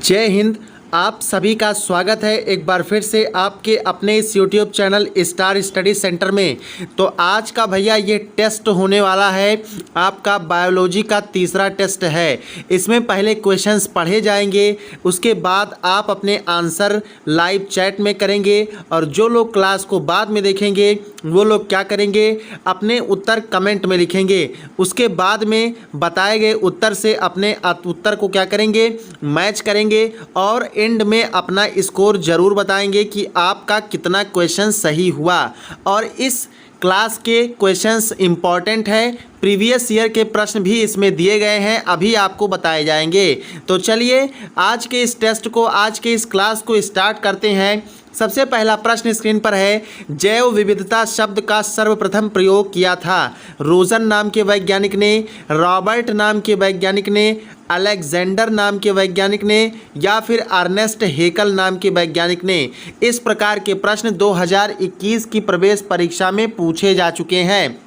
जय हिंद। आप सभी का स्वागत है एक बार फिर से आपके अपने इस YouTube channel star study centre में। तो आज का भैया ये टेस्ट होने वाला है, आपका बायोलॉजी का तीसरा टेस्ट है। इसमें पहले क्वेश्चंस पढ़े जाएंगे, उसके बाद आप अपने आंसर लाइव चैट में करेंगे और जो लोग क्लास को बाद में देखेंगे वो लोग क्या करेंगे, अपने उत्तर कमेंट में लिखेंगे। उसके बाद में बताए गए उत्तर से अपने उत्तर को क्या करेंगे, मैच करेंगे और एंड में अपना स्कोर ज़रूर बताएंगे कि आपका कितना क्वेश्चन सही हुआ। और इस क्लास के क्वेश्चंस इम्पॉर्टेंट है, प्रीवियस ईयर के प्रश्न भी इसमें दिए गए हैं, अभी आपको बताए जाएंगे। तो चलिए आज के इस टेस्ट को, आज के इस क्लास को स्टार्ट करते हैं। सबसे पहला प्रश्न स्क्रीन पर है, जैव विविधता शब्द का सर्वप्रथम प्रयोग किया था। रोजन नाम के वैज्ञानिक ने, रॉबर्ट नाम के वैज्ञानिक ने, अलेक्जेंडर नाम के वैज्ञानिक ने या फिर अर्नेस्ट हेकल नाम के वैज्ञानिक ने। इस प्रकार के प्रश्न 2021 की प्रवेश परीक्षा में पूछे जा चुके हैं।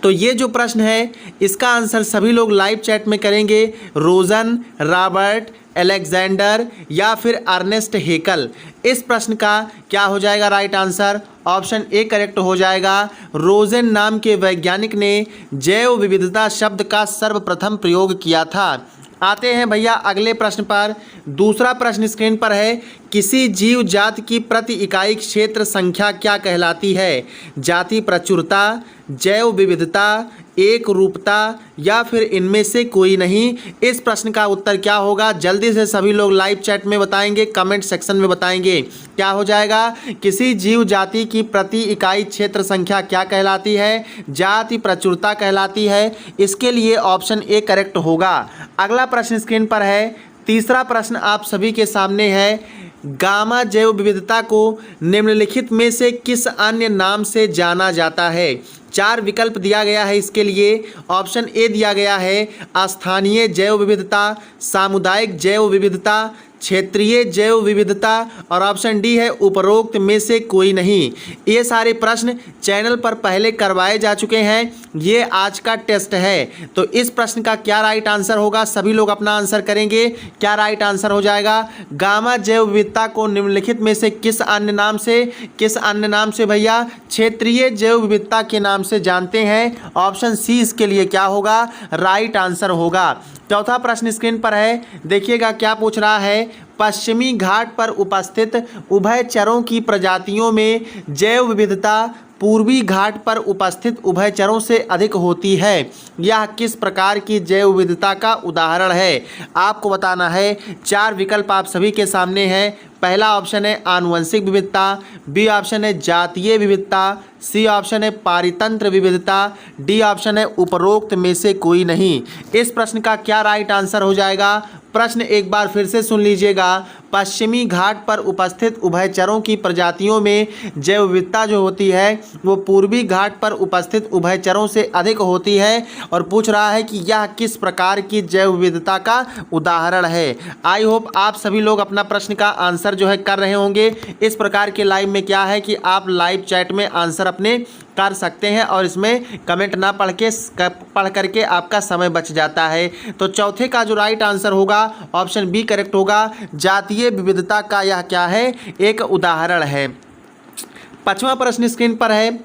तो ये जो प्रश्न है इसका आंसर सभी लोग लाइव चैट में करेंगे। रोजन, रॉबर्ट, अलेक्जेंडर या फिर अर्नेस्ट हेकल। इस प्रश्न का क्या हो जाएगा right answer? Option A correct हो जाएगा। रोजन नाम के वैज्ञानिक ने जैव विविधता शब्द का सर्वप्रथम प्रयोग किया था। आते हैं भैया अगले प्रश्न पर। दूसरा प्रश्न स्क्रीन पर है, किसी जीव जाति की प्रति इकाई क्षेत्र संख्या क्या कहलाती है? जाति प्रचुरता, जैव विविधता, एक रूपता या फिर इनमें से कोई नहीं। इस प्रश्न का उत्तर क्या होगा? जल्दी से सभी लोग लाइव चैट में बताएंगे, कमेंट सेक्शन में बताएंगे। क्या हो जाएगा? किसी जीव जाति की प्रति इकाई क्षेत्र संख्या क्या कहलाती है? जाति प्रचुरता कहलाती है। इसके लिए ऑप्शन ए करेक्ट होगा। अगला प्रश्न स्क्रीन पर है, तीसरा प्रश्न आप सभी के सामने है, गामा जैव विविधता को निम्नलिखित में से किस अन्य नाम से जाना जाता है? चार विकल्प दिया गया है इसके लिए। ऑप्शन ए दिया गया है स्थानीय जैव विविधता, सामुदायिक जैव विविधता, क्षेत्रीय जैव विविधता और ऑप्शन डी है उपरोक्त में से कोई नहीं। ये सारे प्रश्न चैनल पर पहले करवाए जा चुके हैं, ये आज का टेस्ट है। तो इस प्रश्न का क्या राइट आंसर होगा? सभी लोग अपना आंसर करेंगे। क्या राइट आंसर हो जाएगा? गामा जैव विविधता को निम्नलिखित में से किस अन्य नाम से भैया? क्षेत्रीय जैव विविधता के नाम से जानते हैं। ऑप्शन सी इसके लिए क्या होगा? राइट आंसर होगा। चौथा प्रश्न स्क्रीन पर है, देखिएगा क्या पूछ रहा है, पश्चिमी घाट पर उपस्थित उभयचरों की प्रजातियों में जैव विविधता पूर्वी घाट पर उपस्थित उभयचरों से अधिक होती है। यह किस प्रकार की जैव विविधता का उदाहरण है? आपको बताना है। चार विकल्प आप सभी के सामने हैं। पहला ऑप्शन है आनुवंशिक विविधता, बी ऑप्शन है जातीय विविधता, सी ऑप्शन है पारितंत्र विविधता, डी ऑप्शन है उपरोक्त में से कोई नहीं। इस प्रश्न का क्या राइट आंसर हो जाएगा? प्रश्न एक बार फिर से सुन लीजिएगा। पश्चिमी घाट पर उपस्थित उभयचरों की प्रजातियों में जैव विविधता जो होती है वो पूर्वी घाट पर उपस्थित उभयचरों से अधिक होती है और पूछ रहा है कि यह किस प्रकार की जैव विविधता का उदाहरण है। आई होप आप सभी लोग अपना प्रश्न का आंसर जो है कर रहे होंगे। इस प्रकार के लाइव में क्या है कि आप लाइव चैट में आंसर अपने कर सकते हैं और इसमें कमेंट ना पढ़ करके आपका समय बच जाता है। तो चौथे का जो राइट आंसर होगा ऑप्शन बी करेक्ट होगा। जातीय विविधता का यह क्या है? एक उदाहरण है। पांचवा प्रश्न स्क्रीन पर है,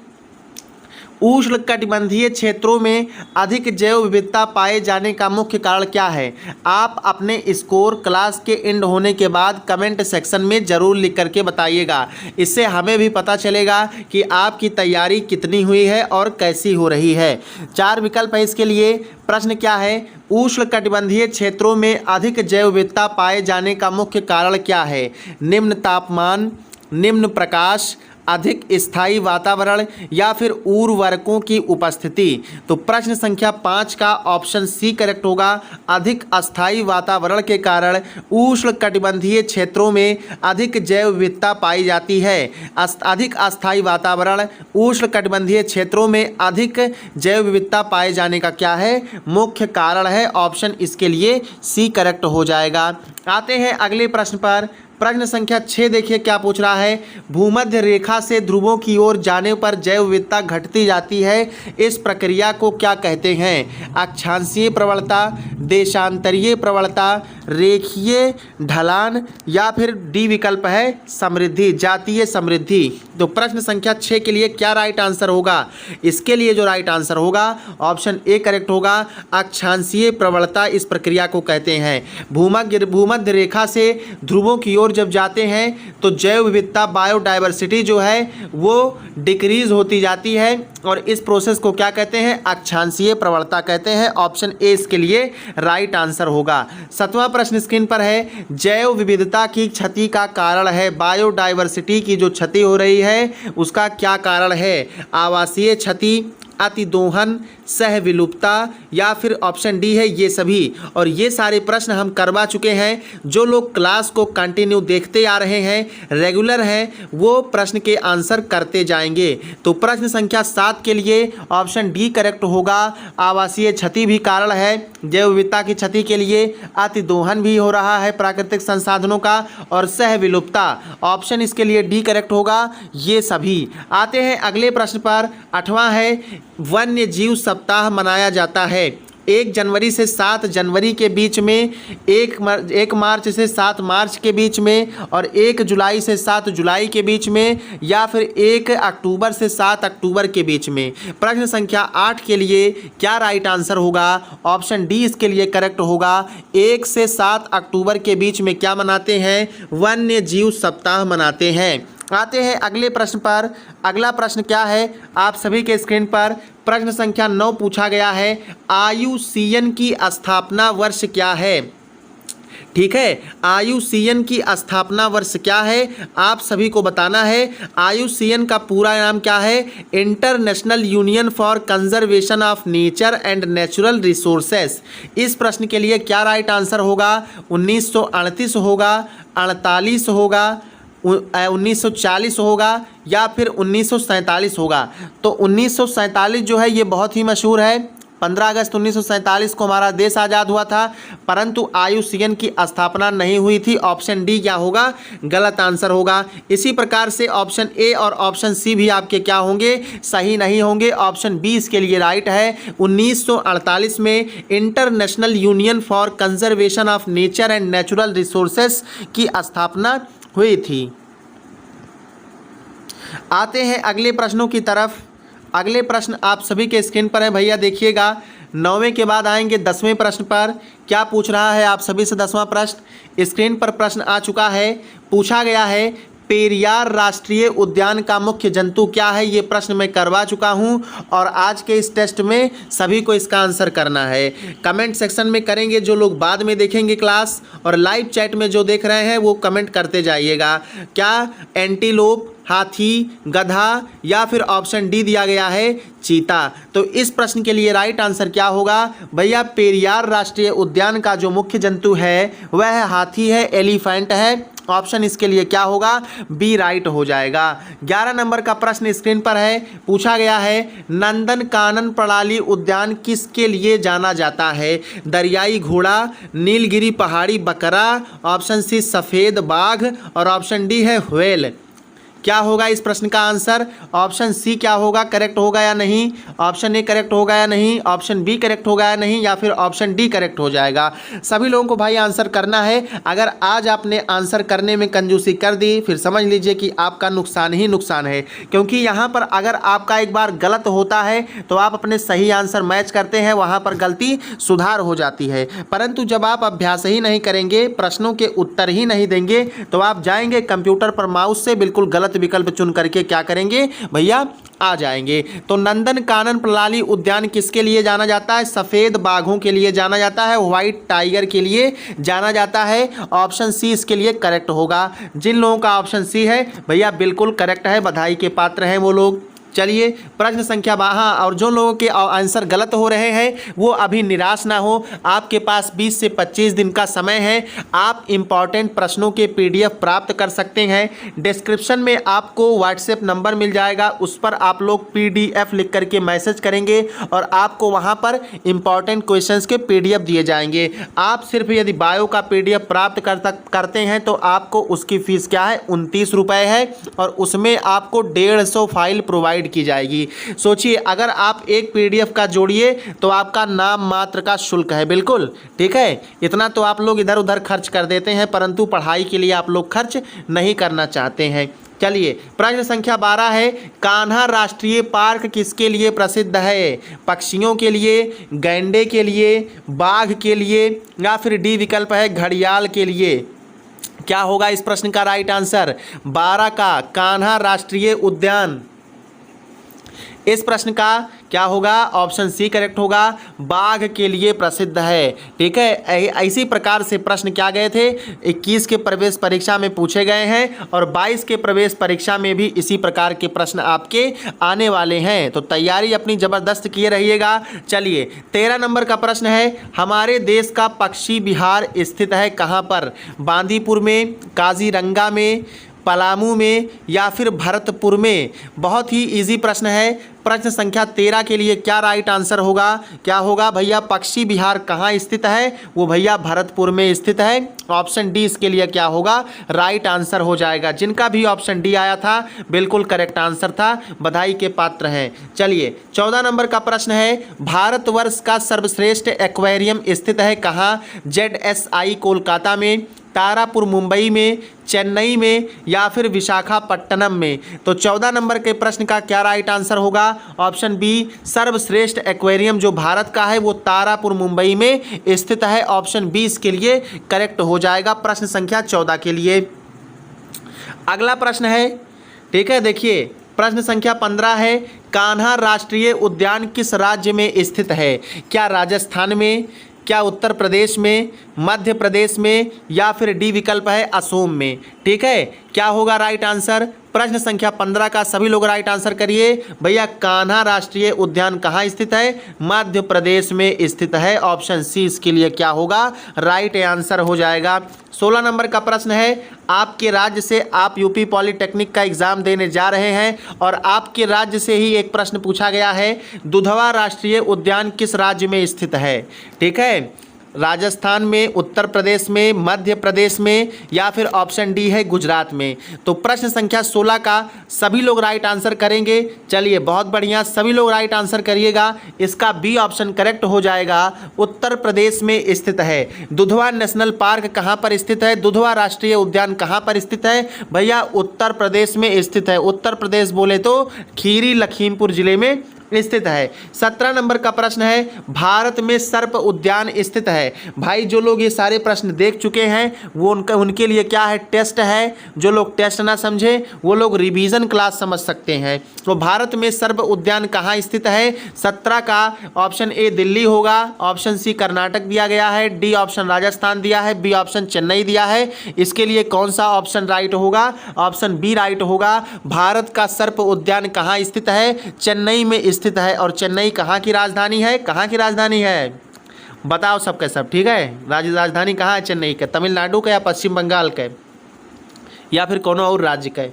उष्णकटिबंधीय क्षेत्रों में अधिक जैव विविधता पाए जाने का मुख्य कारण क्या है? आप अपने स्कोर क्लास के एंड होने के बाद कमेंट सेक्शन में ज़रूर लिख करके बताइएगा। इससे हमें भी पता चलेगा कि आपकी तैयारी कितनी हुई है और कैसी हो रही है। चार विकल्प है इसके लिए। प्रश्न क्या है? उष्णकटिबंधीय क्षेत्रों में अधिक जैव विविधता पाए जाने का मुख्य कारण क्या है? निम्न तापमान, निम्न प्रकाश, अधिक स्थायी वातावरण या फिर उर्वरकों की उपस्थिति। तो प्रश्न संख्या 5 का ऑप्शन सी करेक्ट होगा। अधिक अस्थायी वातावरण के कारण उष्णकटिबंधीय क्षेत्रों में अधिक जैव विविधता पाई जाती है। अधिक अस्थायी वातावरण, उष्णकटिबंधीय क्षेत्रों में अधिक जैव विविधता पाए जाने का क्या है? मुख्य कारण है। ऑप्शन इसके लिए सी करेक्ट हो जाएगा। आते हैं अगले प्रश्न पर। प्रश्न संख्या 6 देखिए क्या पूछ रहा है। भूमध्य रेखा से ध्रुवों की ओर जाने पर जैव विविधता घटती जाती है, इस प्रक्रिया को क्या कहते हैं? अक्षांशीय प्रवणता, देशांतरीय प्रवणता, रेखीय ढलान, या फिर डी विकल्प है समृद्धि, जातीय समृद्धि। तो प्रश्न संख्या 6 के लिए क्या राइट आंसर होगा? इसके लिए जो राइट आंसर होगा ऑप्शन ए करेक्ट होगा। अक्षांशीय प्रवणता इस प्रक्रिया को कहते हैं। भूमध्य रेखा से ध्रुवों की ओर जब जाते हैं तो जैव विविधता, बायोडाइवर्सिटी जो है वो डिक्रीज होती जाती है, और इस प्रोसेस को क्या कहते हैं? अक्षांशीय प्रवणता कहते हैं। ऑप्शन ए इसके लिए राइट आंसर होगा। 7वां प्रश्न स्क्रीन पर है। जैव विविधता की क्षति का कारण है, बायोडाइवर्सिटी की जो क्षति हो रही है उसका क्या कारण है? आवासीय क्षति, अतिदोहन, सह विलुप्तता, या फिर ऑप्शन डी है ये सभी। और ये सारे प्रश्न हम करवा चुके हैं। जो लोग क्लास को कंटिन्यू देखते आ रहे हैं, रेगुलर हैं, वो प्रश्न के आंसर करते जाएंगे। तो प्रश्न संख्या 7 के लिए ऑप्शन डी करेक्ट होगा। आवासीय क्षति भी कारण है, जैव विविधता की क्षति के लिए अतिदोहन भी हो रहा है प्राकृतिक संसाधनों का, और सह विलुप्तता, ऑप्शन इसके लिए डी करेक्ट होगा ये सभी। आते हैं अगले प्रश्न पर। 8वां है। वन्य जीव सप्ताह मनाया जाता है 1 जनवरी से 7 जनवरी के बीच में, 1 मार्च से 7 मार्च के बीच में, और 1 जुलाई से 7 जुलाई के बीच में, या फिर 1 अक्टूबर से 7 अक्टूबर के बीच में। प्रश्न संख्या 8 के लिए क्या राइट आंसर होगा? ऑप्शन डी इसके लिए करेक्ट होगा। 1 से 7 अक्टूबर के बीच में क्या मनाते हैं? वन्य जीव सप्ताह मनाते हैं। आते हैं अगले प्रश्न पर। अगला प्रश्न क्या है आप सभी के स्क्रीन पर? प्रश्न संख्या 9 पूछा गया है। IUCN की स्थापना वर्ष क्या है? ठीक है, IUCN की स्थापना वर्ष क्या है आप सभी को बताना है। IUCN का पूरा नाम क्या है? International union for conservation of nature and natural resources. इस प्रश्न के लिए क्या राइट आंसर होगा? 1938 होगा, 48 होगा, 1940 होगा, या फिर 1947 होगा? तो 1947 जो है ये बहुत ही मशहूर है। 15 अगस्त 1947 को हमारा देश आज़ाद हुआ था, परंतु IUCN की स्थापना नहीं हुई थी। ऑप्शन डी क्या होगा? गलत आंसर होगा। इसी प्रकार से ऑप्शन ए और ऑप्शन सी भी आपके क्या होंगे? सही नहीं होंगे। ऑप्शन बी इसके लिए राइट है। 1948 में international union for conservation of nature and natural resources की स्थापना हुई थी। आते हैं अगले प्रश्नों की तरफ। अगले प्रश्न आप सभी के स्क्रीन पर है भैया, देखिएगा। 9वें के बाद आएंगे 10वें प्रश्न पर। क्या पूछ रहा है आप सभी से? 10वां प्रश्न स्क्रीन पर प्रश्न आ चुका है। पूछा गया है पेरियार राष्ट्रीय उद्यान का मुख्य जंतु क्या है? ये प्रश्न मैं करवा चुका हूं, और आज के इस टेस्ट में सभी को इसका आंसर करना है। कमेंट सेक्शन में करेंगे जो लोग बाद में देखेंगे क्लास, और लाइव चैट में जो देख रहे हैं वो कमेंट करते जाइएगा। क्या एंटीलोप, हाथी, गधा, या फिर ऑप्शन डी दिया गया है चीता? तो इस प्रश्न के लिए राइट आंसर क्या होगा भैया? पेरियार राष्ट्रीय उद्यान का जो मुख्य जंतु है वह हाथी है, एलिफेंट है। ऑप्शन इसके लिए क्या होगा? बी राइट हो जाएगा। 11 नंबर का प्रश्न स्क्रीन पर है। पूछा गया है नंदनकानन प्रणाली उद्यान किसके लिए जाना जाता है? दरियाई घोड़ा, नीलगिरी पहाड़ी बकरा, ऑप्शन सी सफ़ेद बाघ, और ऑप्शन डी है व्हेल। क्या होगा इस प्रश्न का आंसर? ऑप्शन सी क्या होगा? करेक्ट होगा या नहीं? ऑप्शन ए करेक्ट होगा या नहीं? ऑप्शन बी करेक्ट होगा या नहीं? या फिर ऑप्शन डी करेक्ट हो जाएगा? सभी लोगों को भाई आंसर करना है। अगर आज आपने आंसर करने में कंजूसी कर दी, फिर समझ लीजिए कि आपका नुकसान ही नुकसान है, क्योंकि यहाँ पर अगर आपका एक बार गलत होता है तो आप अपने सही आंसर मैच करते हैं, वहाँ पर गलती सुधार हो जाती है। परंतु जब आप अभ्यास ही नहीं करेंगे, प्रश्नों के उत्तर ही नहीं देंगे, तो आप जाएंगे कंप्यूटर पर माउस से बिल्कुल गलत विकल्प चुन करके क्या करेंगे भैया? आ जाएंगे। तो नंदनकानन प्रणाली उद्यान किसके लिए जाना जाता है? सफेद बाघों के लिए जाना जाता है, व्हाइट टाइगर के लिए जाना जाता है। ऑप्शन सी इसके लिए करेक्ट होगा। जिन लोगों का ऑप्शन सी है भैया बिल्कुल करेक्ट है, बधाई के पात्र हैं वो लोग। चलिए प्रश्न संख्या हाँ, और जो लोगों के आंसर गलत हो रहे हैं वो अभी निराश ना हो, आपके पास 20 से 25 दिन का समय है। आप इंपॉर्टेंट प्रश्नों के PDF प्राप्त कर सकते हैं। डिस्क्रिप्शन में आपको व्हाट्सएप नंबर मिल जाएगा, उस पर आप लोग PDF लिख करके मैसेज करेंगे और आपको वहां पर इंपॉर्टेंट क्वेश्चंस के PDF दिए जाएंगे। आप सिर्फ यदि बायो का PDF प्राप्त करते हैं तो आपको उसकी फीस क्या है, 29 रुपये है, और उसमें आपको 150 फाइल प्रोवाइड की जाएगी। सोचिए अगर आप एक PDF का जोड़िए तो आपका नाम मात्र का शुल्क है, बिल्कुल ठीक है। इतना तो आप लोग इधर उधर खर्च कर देते हैं, परंतु पढ़ाई के लिए आप लोग खर्च नहीं करना चाहते हैं। चलिए प्रश्न संख्या 12 है, कान्हा राष्ट्रीय पार्क किसके लिए प्रसिद्ध है? पक्षियों के लिए, गैंडे के लिए, बाघ के लिए, या फिर डी विकल्प है घड़ियाल के लिए? क्या होगा इस प्रश्न का राइट आंसर? 12 का कान्हा राष्ट्रीय उद्यान। इस प्रश्न का क्या होगा? ऑप्शन सी करेक्ट होगा, बाघ के लिए प्रसिद्ध है। ठीक है, इसी प्रकार से प्रश्न क्या गए थे, 21 के प्रवेश परीक्षा में पूछे गए हैं और 22 के प्रवेश परीक्षा में भी इसी प्रकार के प्रश्न आपके आने वाले हैं, तो तैयारी अपनी ज़बरदस्त किए रहिएगा। चलिए 13 नंबर का प्रश्न है, हमारे देश का पक्षी विहार स्थित है कहाँ पर? बांदीपुर में, काजीरंगा में, पलामू में, या फिर भरतपुर में? बहुत ही इजी प्रश्न है। प्रश्न संख्या 13 के लिए क्या राइट आंसर होगा? क्या होगा भैया? पक्षी विहार कहाँ स्थित है? वो भैया भरतपुर में स्थित है। ऑप्शन डी इसके लिए क्या होगा? राइट आंसर हो जाएगा। जिनका भी ऑप्शन डी आया था बिल्कुल करेक्ट आंसर था, बधाई के पात्र हैं। चलिए 14 नंबर का प्रश्न है, भारतवर्ष का सर्वश्रेष्ठ एक्वेरियम स्थित है कहाँ? ZSI कोलकाता में, तारापुर मुंबई में, चेन्नई में, या फिर विशाखापट्टनम में? तो 14 नंबर के प्रश्न का क्या राइट आंसर होगा? ऑप्शन बी, सर्वश्रेष्ठ एक्वेरियम जो भारत का है वो तारापुर मुंबई में स्थित है। ऑप्शन बी इसके लिए करेक्ट हो जाएगा प्रश्न संख्या 14 के लिए। अगला प्रश्न है, ठीक है, देखिए प्रश्न संख्या 15 है, कान्हा राष्ट्रीय उद्यान किस राज्य में स्थित है? क्या राजस्थान में, क्या उत्तर प्रदेश में, मध्य प्रदेश में, या फिर डी विकल्प है असम में? ठीक है, क्या होगा राइट आंसर? प्रश्न संख्या 15 का सभी लोग राइट आंसर करिए। भैया कान्हा राष्ट्रीय उद्यान कहाँ स्थित है? मध्य प्रदेश में स्थित है। ऑप्शन सी इसके लिए क्या होगा? राइट आंसर हो जाएगा। 16 नंबर का प्रश्न है, आपके राज्य से आप यूपी पॉलिटेक्निक का एग्जाम देने जा रहे हैं और आपके राज्य से ही एक प्रश्न पूछा गया है, दुधवा राष्ट्रीय उद्यान किस राज्य में स्थित है? ठीक है, राजस्थान में, उत्तर प्रदेश में, मध्य प्रदेश में, या फिर ऑप्शन डी है गुजरात में? तो प्रश्न संख्या 16 का सभी लोग राइट आंसर करेंगे। चलिए बहुत बढ़िया, सभी लोग राइट आंसर करिएगा। इसका बी ऑप्शन करेक्ट हो जाएगा, उत्तर प्रदेश में स्थित है। दुधवा नेशनल पार्क कहाँ पर स्थित है? दुधवा राष्ट्रीय उद्यान कहाँ पर स्थित है? भैया उत्तर प्रदेश में स्थित है। उत्तर प्रदेश बोले तो खीरी लखीमपुर जिले में स्थित है। 17 नंबर का प्रश्न है, भारत में सर्प उद्यान स्थित है। भाई जो लोग ये सारे प्रश्न देख चुके हैं वो उनके लिए क्या है, टेस्ट है। जो लोग टेस्ट ना समझे वो लोग रिवीजन क्लास समझ सकते हैं। तो भारत में सर्प उद्यान कहाँ स्थित है? 17 का ऑप्शन ए दिल्ली होगा, ऑप्शन सी कर्नाटक दिया गया है, डी ऑप्शन राजस्थान दिया है, बी ऑप्शन चेन्नई दिया है। इसके लिए कौन सा ऑप्शन राइट होगा? ऑप्शन बी राइट होगा। भारत का सर्प उद्यान कहाँ स्थित है? चेन्नई में स्थित है। और चेन्नई कहाँ की राजधानी है? कहाँ की राजधानी है बताओ सबके सब। ठीक है, राजधानी कहाँ है चेन्नई का? तमिलनाडु का या पश्चिम बंगाल का या फिर कोनो और राज्य का?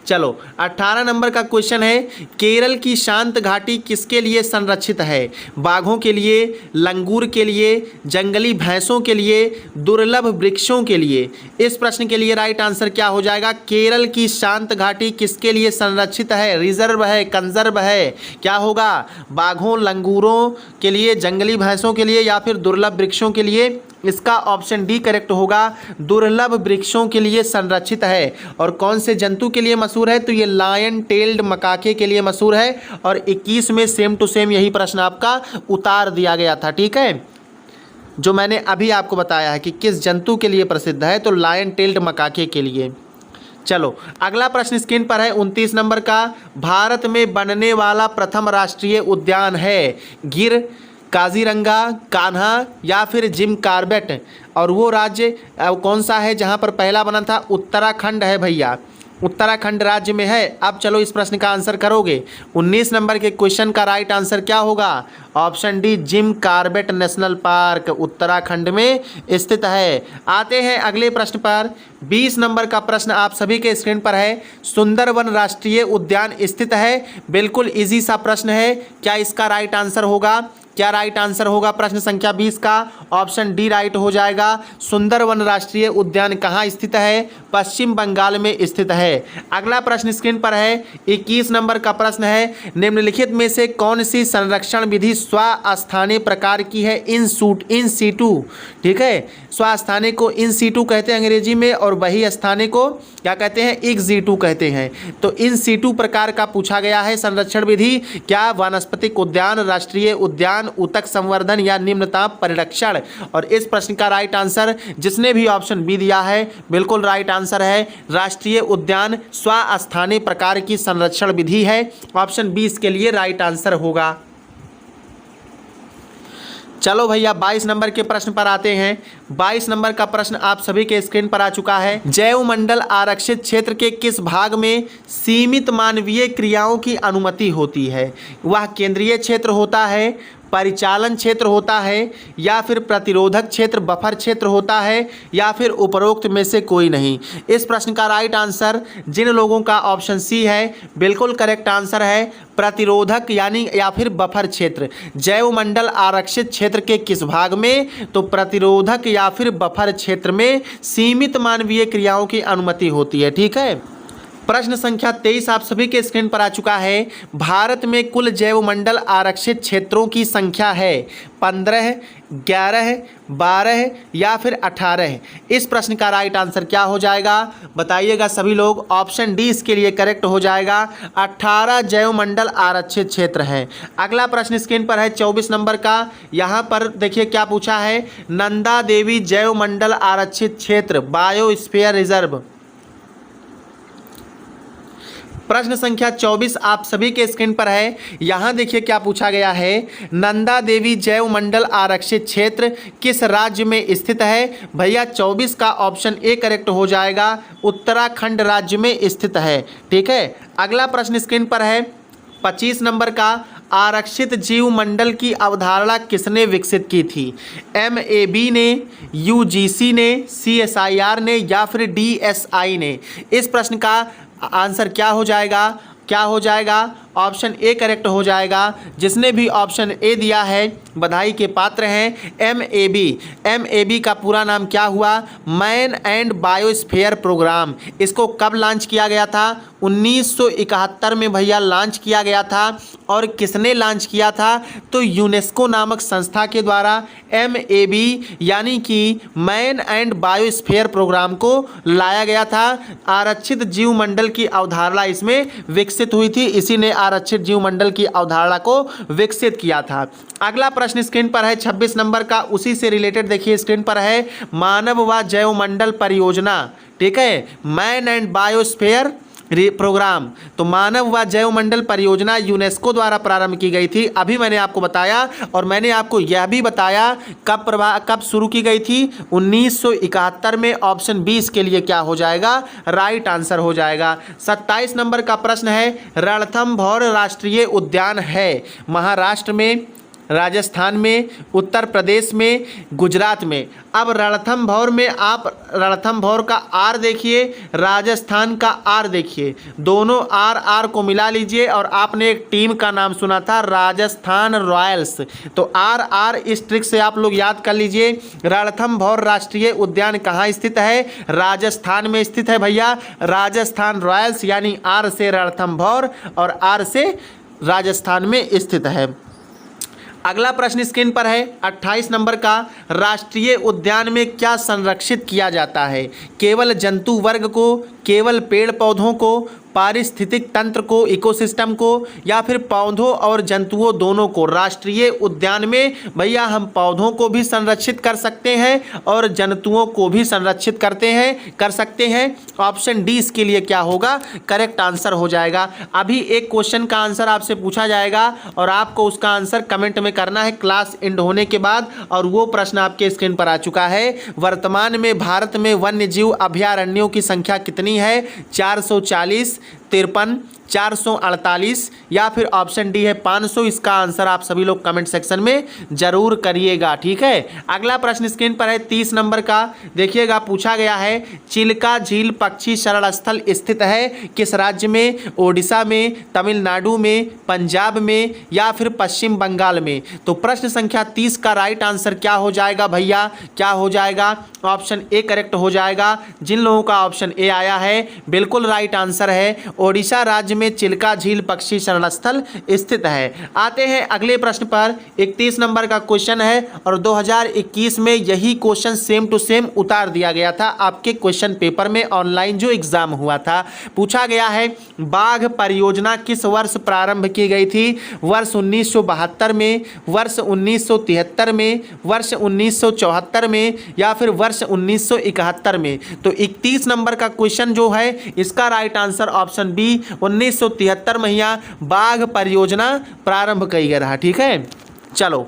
चलो 18 नंबर का क्वेश्चन है, केरल की शांत घाटी किसके लिए संरक्षित है? बाघों के लिए, लंगूर के लिए, जंगली भैंसों के लिए, दुर्लभ वृक्षों के लिए? इस प्रश्न के लिए राइट आंसर क्या हो जाएगा? केरल की शांत घाटी किसके लिए संरक्षित है? रिजर्व है, कंजर्व है? क्या होगा? बाघों, लंगूरों के लिए, जंगली भैंसों के लिए, या फिर दुर्लभ वृक्षों के लिए? इसका ऑप्शन डी करेक्ट होगा, दुर्लभ वृक्षों के लिए संरक्षित है। और कौन से जंतु के लिए मशहूर है? तो ये लायन टेल्ड मकाके के लिए मशहूर है। और 21 में सेम टू सेम यही प्रश्न आपका उतार दिया गया था। ठीक है, जो मैंने अभी आपको बताया है कि किस जंतु के लिए प्रसिद्ध है, तो लायन टेल्ड मकाके के लिए। चलो अगला प्रश्न स्क्रीन पर है 29 नंबर का, भारत में बनने वाला प्रथम राष्ट्रीय उद्यान है गिर, काजीरंगा, कान्हा, या फिर जिम कॉर्बेट? और वो राज्य कौन सा है जहाँ पर पहला बना था? उत्तराखंड है भैया। उत्तराखंड राज्य में है। अब चलो इस प्रश्न का आंसर करोगे। 19 नंबर के क्वेश्चन का राइट आंसर क्या होगा? Option D, Jim Corbett national park Uttarakhand में स्थित है। आते हैं अगले प्रश्न पर। 20 नंबर का प्रश्न आप सभी के स्क्रीन पर है। सुंदरवन राष्ट्रीय उद्यान स्थित है। बिल्कुल इजी सा प्रश्न है। क्या इसका राइट आंसर होगा? क्या राइट आंसर होगा प्रश्न संख्या 20 का? ऑप्शन डी राइट हो जाएगा। सुंदरवन राष्ट्रीय उद्यान कहाँ स्थित है? पश्चिम बंगाल में स्थित है। अगला प्रश्न स्क्रीन पर है। 21 नंबर का प्रश्न है। निम्नलिखित में से कौन सी संरक्षण विधि स्वास्थानीय प्रकार की है? इन सीटू, ठीक है। स्वास्थानीय को इन सीटू कहते हैं अंग्रेजी में, और वही स्थानीय को क्या कहते हैं? एक्सिटू कहते हैं। तो इन सीटू प्रकार का पूछा गया है संरक्षण विधि। क्या वानस्पतिक उद्यान, राष्ट्रीय उद्यान, ऊतक संवर्धन या निम्नताप परिरक्षण? और इस प्रश्न का राइट आंसर जिसने भी ऑप्शन बी दिया है बिल्कुल राइट आंसर है। राष्ट्रीय उद्यान स्वास्थानीय प्रकार की संरक्षण विधि है। ऑप्शन बी इसके लिए राइट आंसर होगा। चलो भैया 22 नंबर के प्रश्न पर आते हैं। 22 नंबर का प्रश्न आप सभी के स्क्रीन पर आ चुका है। जैव मंडल आरक्षित क्षेत्र के किस भाग में सीमित मानवीय क्रियाओं की अनुमति होती है? वह केंद्रीय क्षेत्र होता है, परिचालन क्षेत्र होता है, या फिर प्रतिरोधक क्षेत्र बफर क्षेत्र होता है, या फिर उपरोक्त में से कोई नहीं? इस प्रश्न का राइट आंसर जिन लोगों का ऑप्शन सी है बिल्कुल करेक्ट आंसर है, प्रतिरोधक यानी या फिर बफर क्षेत्र। जैव मंडल आरक्षित क्षेत्र के किस भाग में? तो प्रतिरोधक या फिर बफर क्षेत्र में सीमित मानवीय क्रियाओं की अनुमति होती है, ठीक है। प्रश्न संख्या 23 आप सभी के स्क्रीन पर आ चुका है। भारत में कुल जैव मंडल आरक्षित क्षेत्रों की संख्या है 15, 11, 12 या फिर 18? इस प्रश्न का राइट आंसर क्या हो जाएगा? बताइएगा सभी लोग। ऑप्शन डी इसके लिए करेक्ट हो जाएगा। 18 जैव मंडल आरक्षित क्षेत्र है। अगला प्रश्न स्क्रीन पर है 24 नंबर का। यहाँ पर देखिए क्या पूछा है। नंदा देवी जैव मंडल आरक्षित क्षेत्र बायोस्फीयर रिजर्व। प्रश्न संख्या 24 आप सभी के स्क्रीन पर है। यहाँ देखिए क्या पूछा गया है। नंदा देवी जैव मंडल आरक्षित क्षेत्र किस राज्य में स्थित है? भैया 24 का ऑप्शन ए करेक्ट हो जाएगा। उत्तराखंड राज्य में स्थित है, ठीक है। अगला प्रश्न स्क्रीन पर है 25 नंबर का। आरक्षित जीव मंडल की अवधारणा किसने विकसित की थी? MAB ने, UGC ने, CSIR ने या फिर DSI ने? इस प्रश्न का आंसर क्या हो जाएगा? क्या हो जाएगा? ऑप्शन ए करेक्ट हो जाएगा। जिसने भी ऑप्शन ए दिया है बधाई के पात्र हैं। MAB का पूरा नाम क्या हुआ? Man and biosphere programme. इसको कब लॉन्च किया गया था? 1971 में भैया लॉन्च किया गया था। और किसने लॉन्च किया था? तो यूनेस्को नामक संस्था के द्वारा MAB यानी कि मैन एंड बायोस्फीयर प्रोग्राम को लाया गया था। आरक्षित जीव मंडल की अवधारणा इसमें विकसित हुई थी। इसी ने आरक्षित जीव मंडल की अवधारणा को विकसित किया था। अगला प्रश्न स्क्रीन पर है 26 नंबर का। उसी से रिलेटेड देखिए स्क्रीन पर है। मानव व जैव मंडल परियोजना, ठीक है। Man and biosphere programme. तो मानव व जैव मंडल परियोजना यूनेस्को द्वारा प्रारंभ की गई थी। अभी मैंने आपको बताया, और मैंने आपको यह भी बताया कब शुरू की गई थी? 1971 में। ऑप्शन 20 के लिए क्या हो जाएगा? राइट आंसर हो जाएगा। 27 नंबर का प्रश्न है। रणथंभौर राष्ट्रीय उद्यान है महाराष्ट्र में, राजस्थान में, उत्तर प्रदेश में, गुजरात में? अब रणथंभौर में आप रणथंभौर का आर देखिए, राजस्थान का आर देखिए, दोनों आर को मिला लीजिए। और आपने एक टीम का नाम सुना था राजस्थान रॉयल्स। तो आर इस ट्रिक से आप लोग याद कर लीजिए। रणथंभौर राष्ट्रीय उद्यान कहाँ स्थित है? राजस्थान में स्थित है भैया। राजस्थान रॉयल्स यानी आर से रणथंभौर और आर से राजस्थान में स्थित है। अगला प्रश्न स्क्रीन पर है 28 नंबर का। राष्ट्रीय उद्यान में क्या संरक्षित किया जाता है? केवल जंतु वर्ग को, केवल पेड़ पौधों को, पारिस्थितिक तंत्र को, इकोसिस्टम को, या फिर पौधों और जंतुओं दोनों को। राष्ट्रीय उद्यान में भैया हम पौधों को भी संरक्षित कर सकते हैं और जंतुओं को भी संरक्षित कर सकते हैं। ऑप्शन डी इसके लिए क्या होगा, करेक्ट आंसर हो जाएगा। अभी एक क्वेश्चन का आंसर आपसे पूछा जाएगा और आपको उसका आंसर कमेंट में करना है क्लास एंड होने के बाद, और वो प्रश्न आपके स्क्रीन पर आ चुका है। वर्तमान में भारत में वन्य जीव अभयारण्यों की संख्या कितनी है, 440, 53, 448 या फिर ऑप्शन डी है 500। इसका आंसर आप सभी लोग कमेंट सेक्शन में जरूर करिएगा, ठीक है। अगला प्रश्न स्क्रीन पर है 30 नंबर का, देखिएगा पूछा गया है चिल्का झील पक्षी शरण स्थल स्थित है किस राज्य में, ओडिशा में, तमिलनाडु में, पंजाब में या फिर पश्चिम बंगाल में। तो प्रश्न संख्या 30 का राइट आंसर क्या हो जाएगा भैया, क्या हो जाएगा, ऑप्शन ए करेक्ट हो जाएगा। जिन लोगों का ऑप्शन ए आया है बिल्कुल राइट आंसर है, ओडिशा राज्य में चिल्का झील पक्षी शरण स्थल स्थित है। आते हैं अगले प्रश्न पर, 31 नंबर का क्वेश्चन है और 2021 में यही क्वेश्चन सेम टू सेम उतार दिया गया था आपके क्वेश्चन पेपर में, ऑनलाइन जो एग्जाम हुआ था। पूछा गया है बाघ परियोजना किस वर्ष प्रारंभ की गई थी, वर्ष 1972 में, वर्ष 1973 में, वर्ष 1974 में या फिर वर्ष 1971 में। तो 31 नंबर का क्वेश्चन जो है इसका राइट आंसर ऑप्शन बी 1973 में यहाँ बाघ परियोजना प्रारंभ की गई रहा, ठीक है। चलो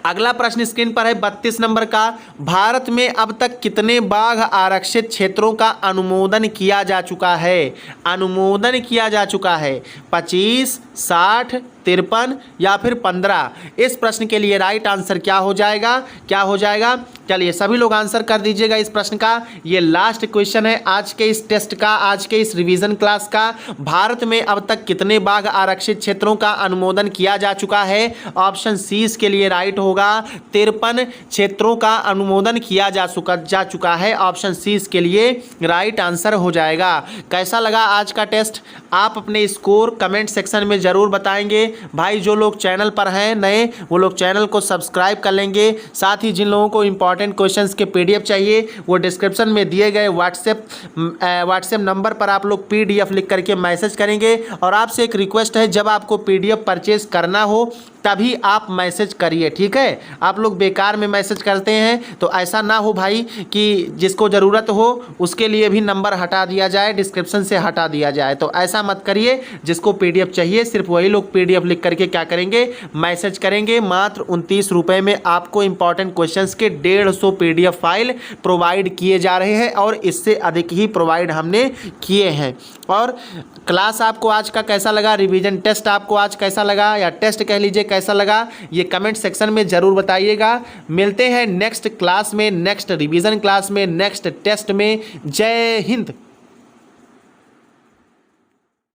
अगला प्रश्न स्क्रीन पर है 32 नंबर का, भारत में अब तक कितने बाघ आरक्षित क्षेत्रों का अनुमोदन किया जा चुका है, अनुमोदन किया जा चुका है, 25, 60, 53 या फिर 15। इस प्रश्न के लिए राइट आंसर क्या हो जाएगा, क्या हो जाएगा, चलिए सभी लोग आंसर कर दीजिएगा इस प्रश्न का। ये लास्ट क्वेश्चन है आज के इस टेस्ट का, आज के इस रिवीजन क्लास का। भारत में अब तक कितने बाघ आरक्षित क्षेत्रों का अनुमोदन किया जा चुका है, ऑप्शन सी इसके लिए राइट होगा, 53 क्षेत्रों का अनुमोदन किया जा चुका है, ऑप्शन सी इसके लिए राइट आंसर हो जाएगा। कैसा लगा आज का टेस्ट, आप अपने स्कोर कमेंट सेक्शन में जरूर बताएंगे। भाई जो लोग चैनल पर हैं नए वो लोग चैनल को सब्सक्राइब कर लेंगे, साथ ही जिन लोगों को इंपॉर्टेंट क्वेश्चंस के पीडीएफ चाहिए वो डिस्क्रिप्शन में दिए गए व्हाट्सएप नंबर पर आप लोग पीडीएफ लिख करके मैसेज करेंगे। और आपसे एक रिक्वेस्ट है, जब आपको पीडीएफ परचेज करना हो तभी आप मैसेज करिए, ठीक है। आप लोग बेकार में मैसेज करते हैं तो ऐसा ना हो भाई कि जिसको ज़रूरत हो उसके लिए भी नंबर हटा दिया जाए, डिस्क्रिप्शन से हटा दिया जाए, तो ऐसा मत करिए। जिसको पीडीएफ चाहिए सिर्फ वही लोग पीडीएफ लिख करके क्या करेंगे, मैसेज करेंगे। मात्र 29 रुपये में आपको इंपॉर्टेंट क्वेश्चंस के 150 पीडीएफ फाइल प्रोवाइड किए जा रहे हैं और इससे अधिक ही प्रोवाइड हमने किए हैं। और क्लास आपको आज का कैसा लगा, रिवीजन टेस्ट आपको आज कैसा लगा या टेस्ट कह लीजिए कैसा लगा, ये कमेंट सेक्शन में ज़रूर बताइएगा। मिलते हैं नेक्स्ट क्लास में, नेक्स्ट रिवीजन क्लास में, नेक्स्ट टेस्ट में। जय हिंद।